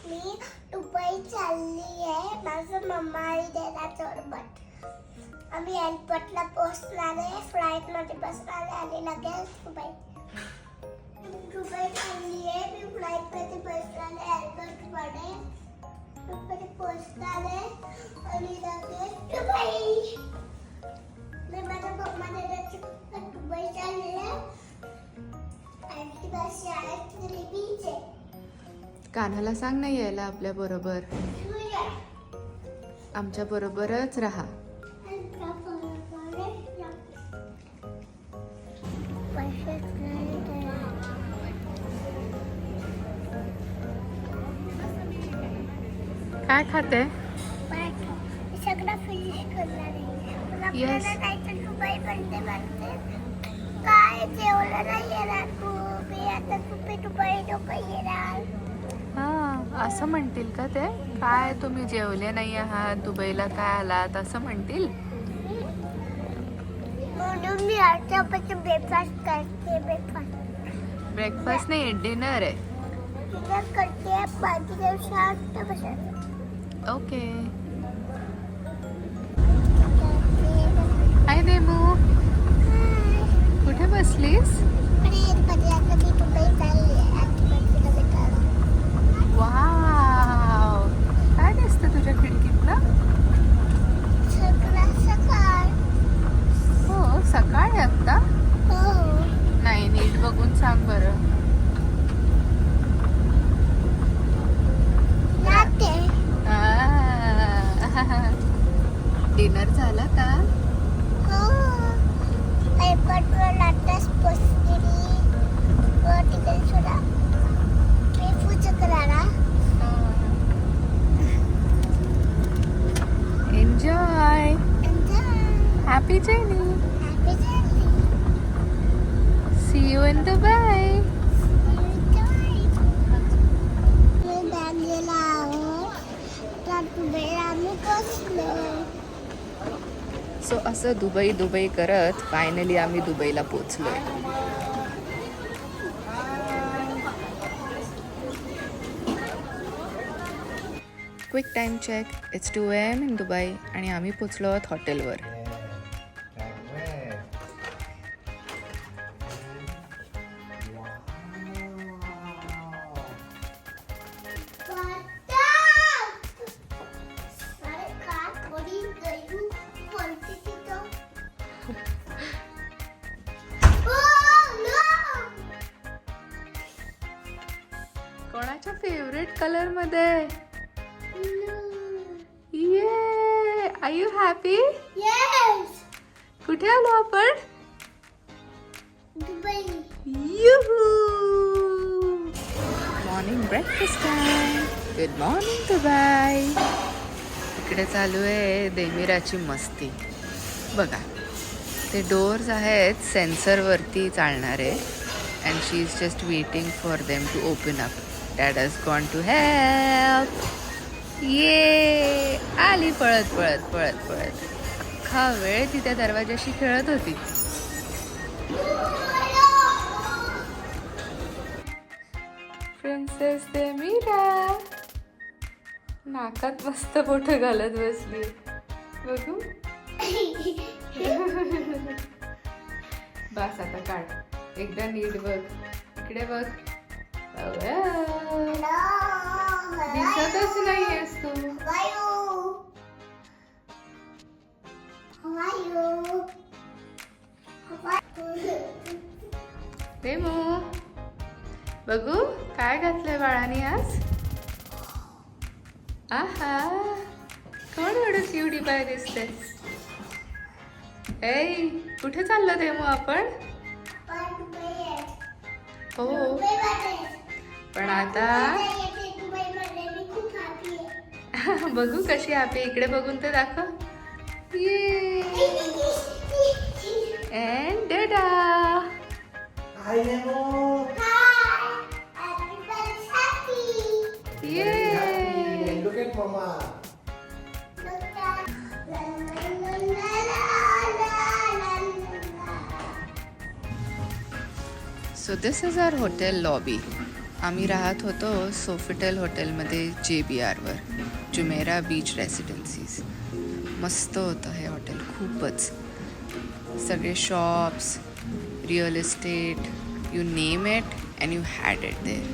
मी Dubai चालली आहे माझं मम्मा आणि डॅडासोबत. आम्ही एअरपोर्टला पोहोचणार आहे, फ्लाईटमध्ये बसणार आहे आणि लगेच दुबई चालली आहे. मी फ्लाईटमध्ये बसणार आहे, एअरपोर्टमध्ये दुबई पोहोचणार आहे आणि लगेच दुबई. मी माझ्या मम्मा डॅडासोबत दुबई चालली आहे आणि बस शाळेत बीच आहे. कान्हाला सांग नाही यायला आपल्या बरोबर, आमच्या बरोबरच राहा. काय खाते? सगळं फिनिश करणार आहे. Yes. काहीतरी दुबई बनते काय जेवलं नाही येणार खूप. आता खूप दुबई येणार. हा, असं म्हणतील का ते? काय तुम्ही जेवले नाही आहात, दुबईला काय आलात असं म्हणतील? म्हणून मी आजच्यापासून ब्रेकफास्ट करते. ब्रेकफास्ट नाही, डिनर आहे. डिनर करते बाकी दिवसात बस. ओके. हाय देमू, कुठे बसलीस? वाव, काय दिसतं तुझ्या खिडकीतनं? सकाळ. हो, सकाळ आहे आता. हो. नाही, नीट बघून सांग बरं. डिनर झाला का? हो. एअरपोर्टवर आताच पोचलेली. तिकडे थोडा मी पूजा करायला. Enjoy. Happy journey. See you in Dubai. So असं दुबई करत फायनली आम्ही दुबईला पोचलोय. Quick time check. It's 2 AM in Dubai आणि आम्ही पोचलो आहोत हॉटेलवर. कोणाच्या फेवरेट कलर मध्ये? ये, आर यू हॅपी? येस. कुठे आलो आपण? Dubai. Yoohoo. Morning breakfast time. Good morning Dubai. इकडे चालू आहे देमिराची मस्ती. बघा, ते डोअर्स आहेत सेन्सरवरती चालणारे and she is just waiting for them to open up. Dad has gone to help. ये, आली पळत पळत पळत पळत. अख्खा वेळ ती त्या दरवाजाशी खेळत होती. प्रिन्सेस देमिरा नाकात मस्त बोटं घालत बसली. बघू. बस आता काढ, एकदा नीट बघ. इकडे बघ. दिसतच नाहीयेस तू. देमू, बघू काय घातलंय बाळाने आज. आहा, कोण एवढं क्यूटी बाय दिसते. ए, कुठे चाललो देमू आपण? हो, पण आता बघू कशी हॅपी. इकडे बघून तर दाखव. ये, अँड डॅडा. Hi Nemo. ये, look at mama. So this is our hotel lobby. आम्ही राहत होतो सोफिटेल हॉटेलमध्ये JBRवर, जुमेरा बीच रेसिडेन्सीज. मस्त होतं हे हॉटेल खूपच. सगळे shops, real estate, you name it and you had it there.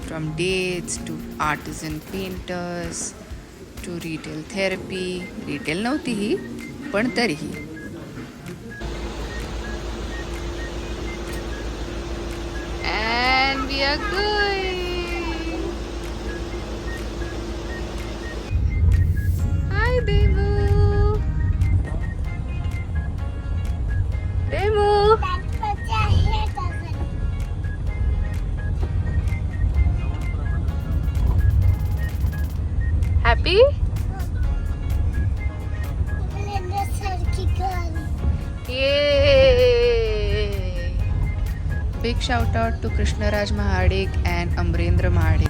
From dates to artisan painters to retail therapy. Retail नव्हती ही, पण तरीही. And we are going. Hi, Demu. Demu. तात्पुरते आहे तसं. Happy? सारखी गाणी. Yay! Big shout out to Krishnaraj Mahadik and Amarendra Mahadik.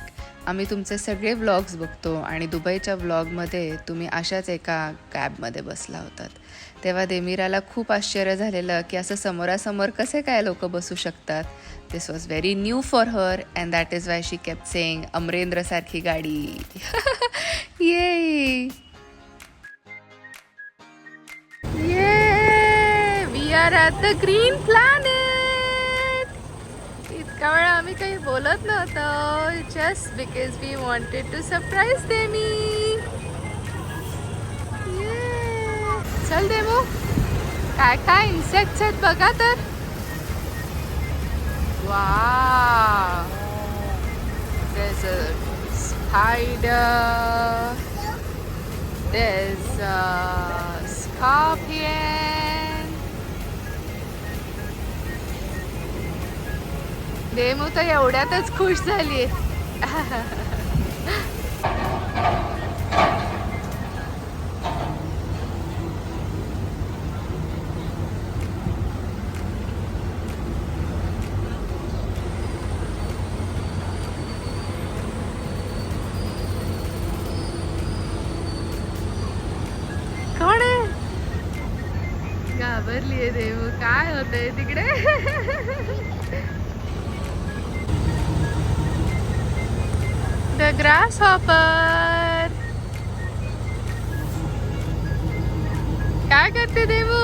आम्ही तुमचे सगळे व्लॉग्स बघतो आणि दुबईच्या व्लॉगमध्ये तुम्ही अशाच एका कॅबमध्ये बसला होतात. तेव्हा देमिराला खूप आश्चर्य झालेलं की असं समोरासमोर कसे काय लोक बसू शकतात. This was very new for her and that is why she kept saying अमरेंद्रसारखी गाडी. Yay we are at the green planet. इतका वेळा आम्ही काही बोलत नव्हतो, just because we wanted to surprise देमी. चल देमो, काय काय इन्सेक्ट्स आहेत बघा तर. Wow, there's a spider, there's a scorpion. देमू तर एवढ्यातच खुश झालीये. कोण आहे? घाबरलीये देवू. काय होतंय तिकडे? The grasshopper. काय करते देवू?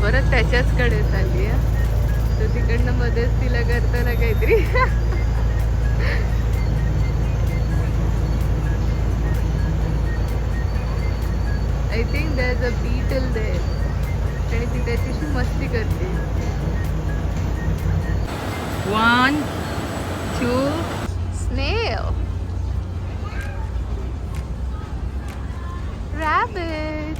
परत त्याच्याच कडे चालली आहे. तर तिकडनं मध्येच तिला करताना काहीतरी. I think there is a beetle there आणि ती त्याच्याशी मस्ती करते. 1 2 snail, rabbit.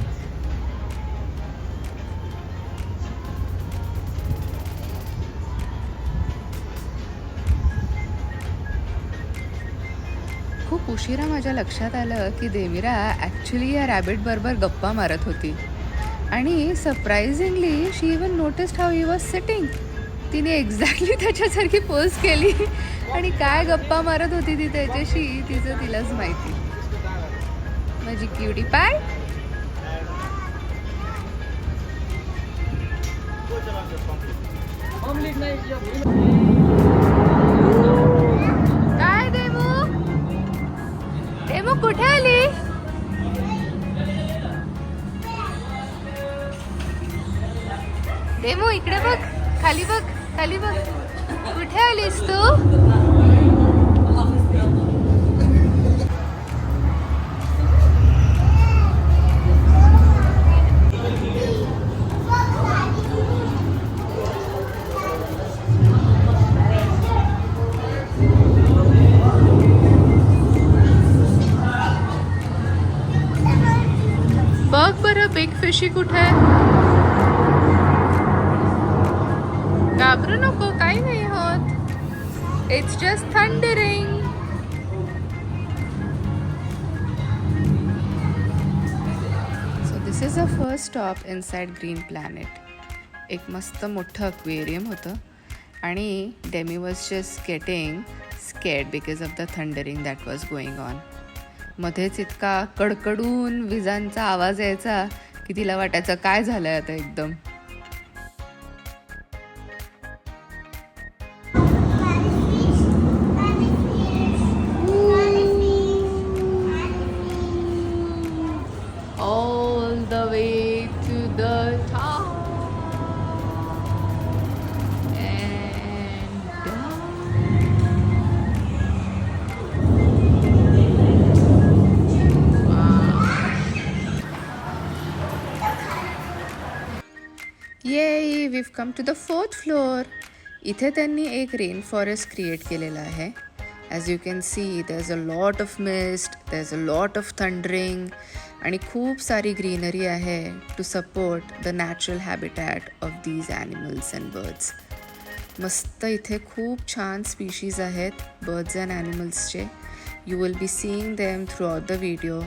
खूप उशिरा माझ्या लक्षात आलं की देमिरा ॲक्च्युली या रॅबिट बरोबर गप्पा मारत होती. आणि surprisingly she even noticed how he was sitting. तिने एक्झॅक्टली त्याच्यासारखी पोज केली आणि काय गप्पा मारत होती ती त्याच्याशी तिचं तिलाच माहिती. माझी क्युटी पाय. काय देमू? देमू कुठे आली? देमू इकडे बघ, खाली बघ, खाली बघ. कुठे आलीस तू? बघ बरं बिग फिशी कुठे आहे. घाबरू नको, काही नाही होत. It's just thundering. So this is a first stop inside green planet. एक मस्त मोठं अक्वेरियम होतं आणि Demi was just getting scared because of the thundering that was going on. मध्येच इतका कडकडून विजांचा आवाज यायचा की तिला वाटायचं काय झालंय आता एकदम. All the way to the top and down. Yay, we've come to the 4th floor. इथे त्यांनी एक रेन फॉरेस्ट क्रिएट केलेला आहे. As you can see, there's a lot of mist, there's a lot of thundering आणि खूप सारी greenery आहे to support the natural habitat of these animals and birds. मस्त इथे खूप छान स्पीशीज आहेत बर्ड्स अँड ॲनिमल्सचे. You will be seeing them throughout the video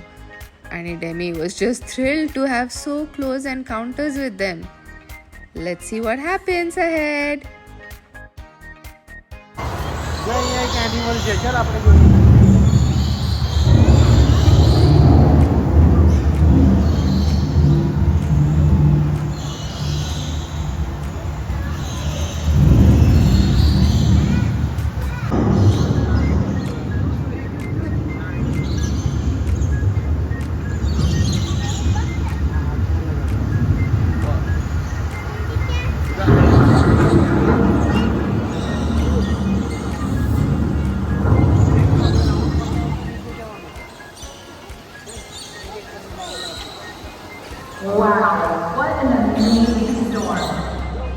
आणि Demi was just thrilled to have so close encounters with them. Let's see what happens ahead. चल आपले Wow, what an amazing storm.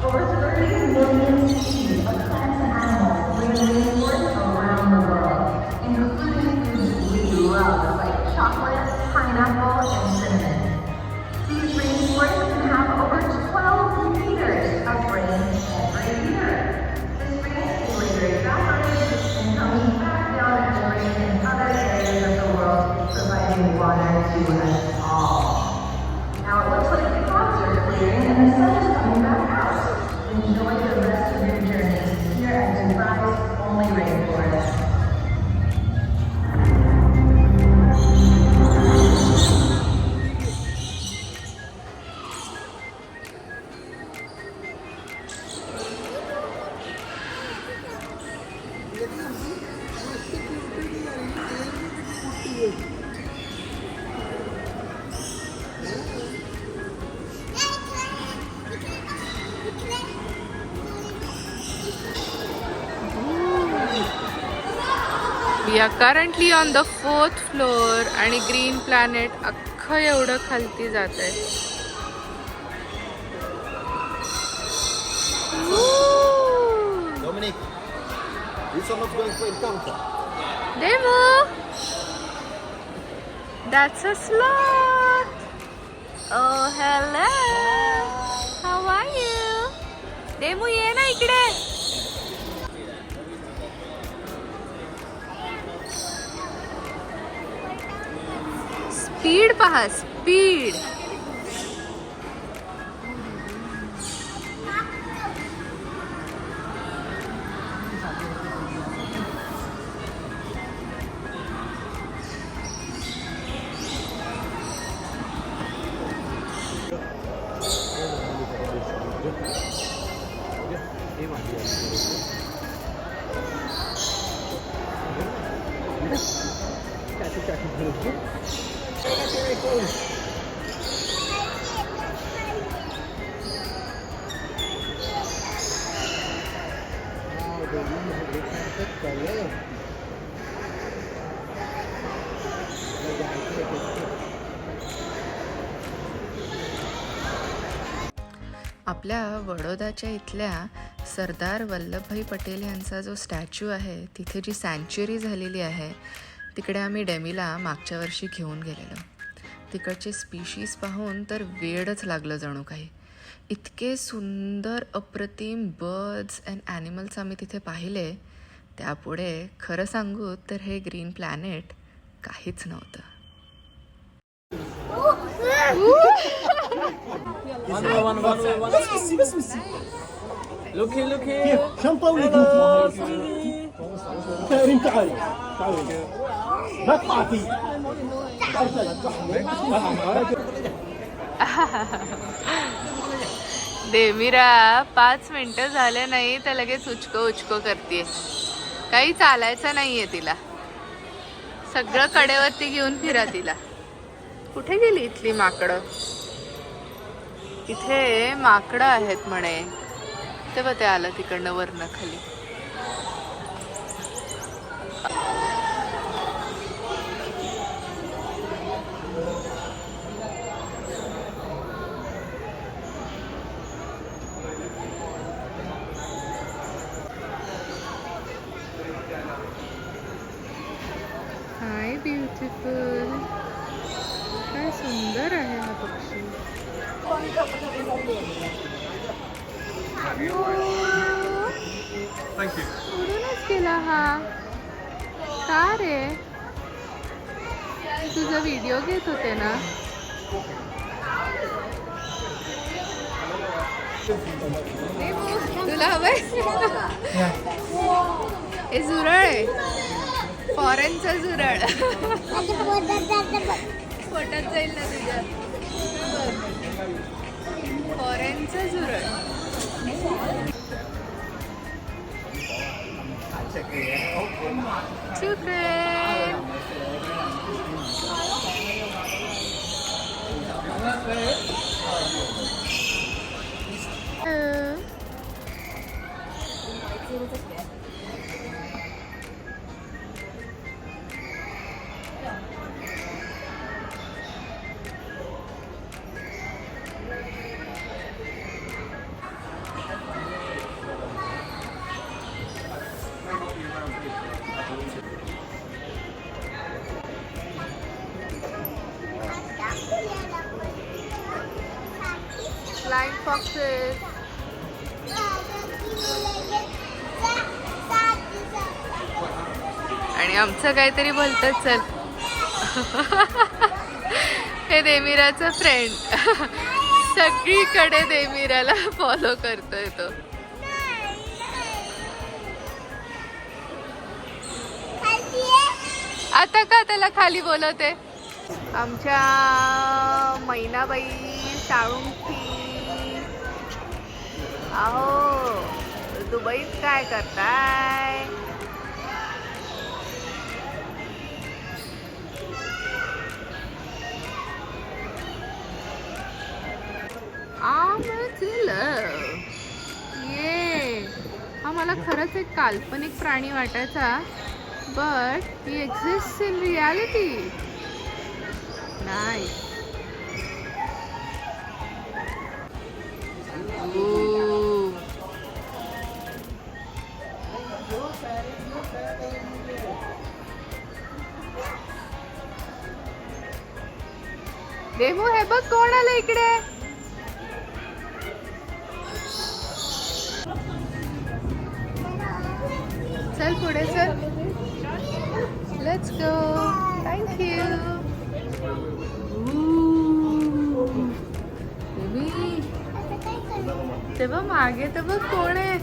Over 30 million species of plants and animals live in rainforests around the world, including foods we love like chocolate, pineapple, and cinnamon. These rainforests can have over 12 meters of rain every year. This rain is later evaporated and comes back down as rain in other areas of the world, providing water to us all. Now it looks like the clouds are clearing and the sun is coming back out. Enjoy the rest of your journey here at Dubai's only rainforest. We are currently on the 4th floor आणि green planet अख्खं एवढं खालती जात आहे. Dominic, this one not going for encounter. Demo! That's a sloth! Oh, hello! How are you? Demo, ये ना इकडे! Speed पहा, स्पीड! आपल्या वडोदाच्या इथल्या सरदार वल्लभभाई पटेल यांचा जो स्टॅच्यू आहे तिथे जी सँच्युरी झालेली आहे तिकडे आम्ही डेमीला मागच्या वर्षी घेऊन गेलेलो. तिकडचे स्पीशीज पाहून तर वेडच लागलं जणू काही. इतके सुंदर अप्रतिम बर्ड्स अँड ॲनिमल्स आम्ही तिथे पाहिले. त्यापुढे खरं सांगू तर हे ग्रीन प्लॅनेट काहीच नव्हतं. Look here. كم طولي Hello, قلت تعالي تعالي ما تطلعي. देमिरा 5 मिनिटं झाले नाही तर लगेच उचको उचको करते. काही चालायचं नाहीये तिला. सगळं कडेवरती घेऊन फिरा तिला. कुठे गेली इथली माकडं? इथे माकडं आहेत म्हणे. तेव्हा ते आलं तिकडनं वरनं खाली. हाय ब्युटिफुल. काय सुंदर आहे हा पक्षी. उडूनच गेला हा. का रे? तुझा व्हिडिओ घेत होते ना. तुला हवंय? हे झुरळ आहे. फॉरेनचं झुरळ. पोटात जाईल ना तुझ्या. फॉरेनचं झुरळ. Flying foxes. आणि आमचं काहीतरी बोलतात. चल. हे देमिराचं फ्रेंड. सगळीकडे देमिराला फॉलो करतोय तो. आता का त्याला खाली बोलवते? आमच्या मैनाबाई साळुंखी. अहो दुबईत काय करताय? ये हा मला खरंच एक काल्पनिक प्राणी वाटायचा. बट ही exist in reality. Nice. Demu हे बघ कोण आलं इकडे. चल पुढे चल. Let's go. थँक्यू. तेव्हा मागे तर बघ कोण आहे.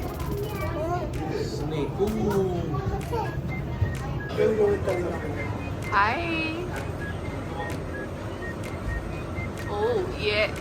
हाय. Oh, yes.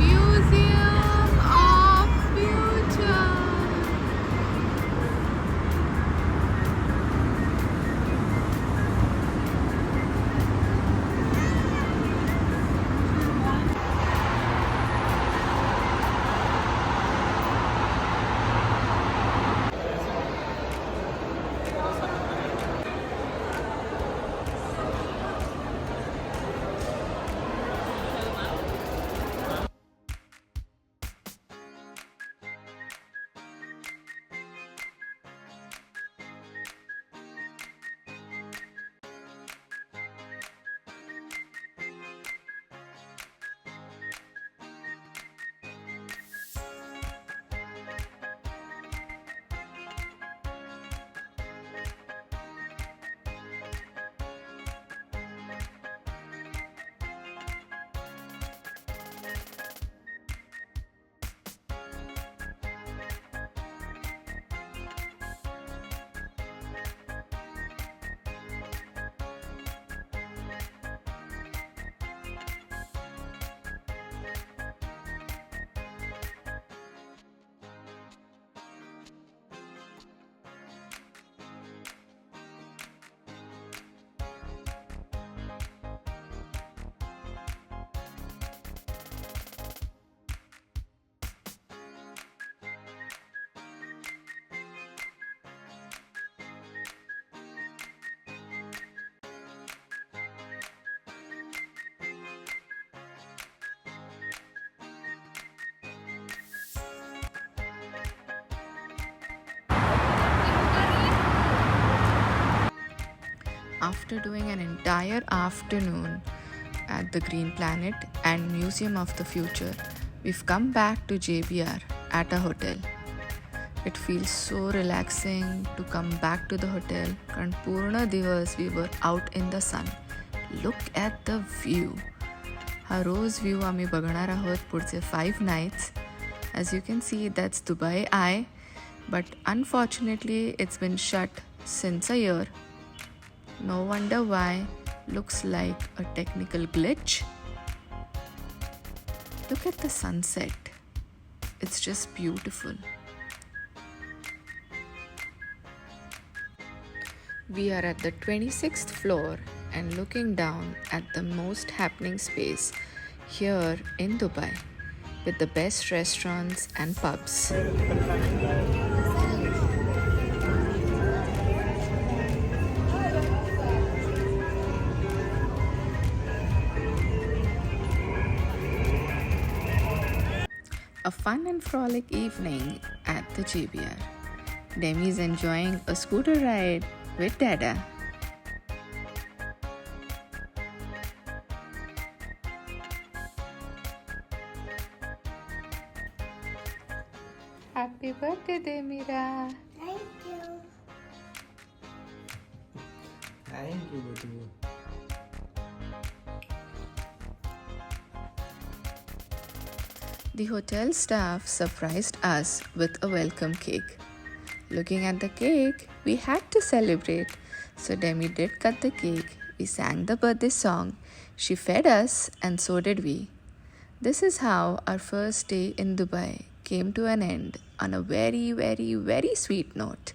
Museum of Future. after doing an entire afternoon at the Green Planet and Museum of the Future, we've come back to JBR at a hotel. It feels so relaxing to come back to the hotel. कारण पूर्ण दिवस we were out in the sun. Look at the view. हा रोज view आम्ही बघणार आहोत पुढचे 5 nights. As you can see, that's Dubai Eye, but unfortunately it's been shut since a year. No wonder why. Looks like a technical glitch. Look at the sunset. It's just beautiful. We are at the 26th floor and looking down at the most happening space here in Dubai with the best restaurants and pubs. A fun and frolic evening at the JBR. Demi's enjoying a scooter ride with Dada. Happy birthday, Demira. Thank you. Thank you, baby. The hotel staff surprised us with a welcome cake. Looking at the cake, we had to celebrate. So Demi did cut the cake, we sang the birthday song, she fed us, and so did we. This is how our first day in Dubai came to an end on a very, very, very sweet note.